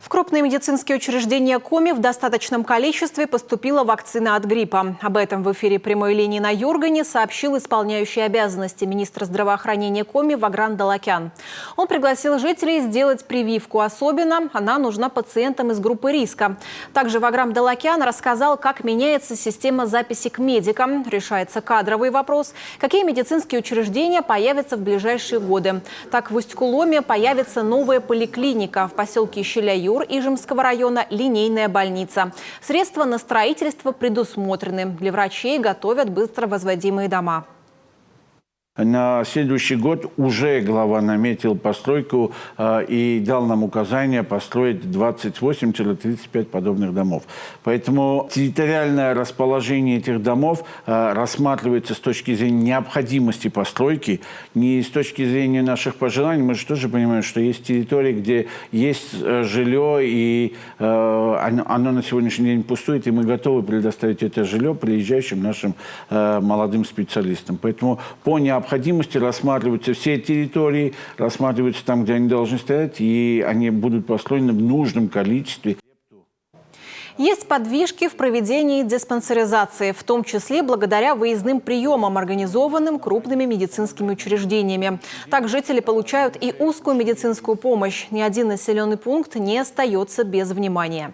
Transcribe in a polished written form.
В крупные медицинские учреждения Коми в достаточном количестве поступила вакцина от гриппа. Об этом в эфире прямой линии на Юргане сообщил исполняющий обязанности министра здравоохранения Коми Ваграм Далакян. Он пригласил жителей сделать прививку. Особенно она нужна пациентам из группы риска. Также Ваграм Далакян рассказал, как меняется система записи к медикам, решается кадровый вопрос, какие медицинские учреждения появятся в ближайшие годы. Так, в Усть-Куломе появится новая поликлиника, в поселке Щеляюр Ижемского района линейная больница. Средства на строительство предусмотрены. Для врачей готовят быстро возводимые дома. На следующий год уже глава наметил постройку и дал нам указание построить 28-35 подобных домов. Поэтому территориальное расположение этих домов рассматривается с точки зрения необходимости постройки, не с точки зрения наших пожеланий. Мы же тоже понимаем, что есть территории, где есть жилье, и оно на сегодняшний день пустует, и мы готовы предоставить это жилье приезжающим нашим молодым специалистам. Поэтому по необходимости рассматриваются все территории, рассматриваются там, где они должны стоять, и они будут построены в нужном количестве. Есть подвижки в проведении диспансеризации, в том числе благодаря выездным приемам, организованным крупными медицинскими учреждениями. Так жители получают и узкую медицинскую помощь. Ни один населенный пункт не остается без внимания.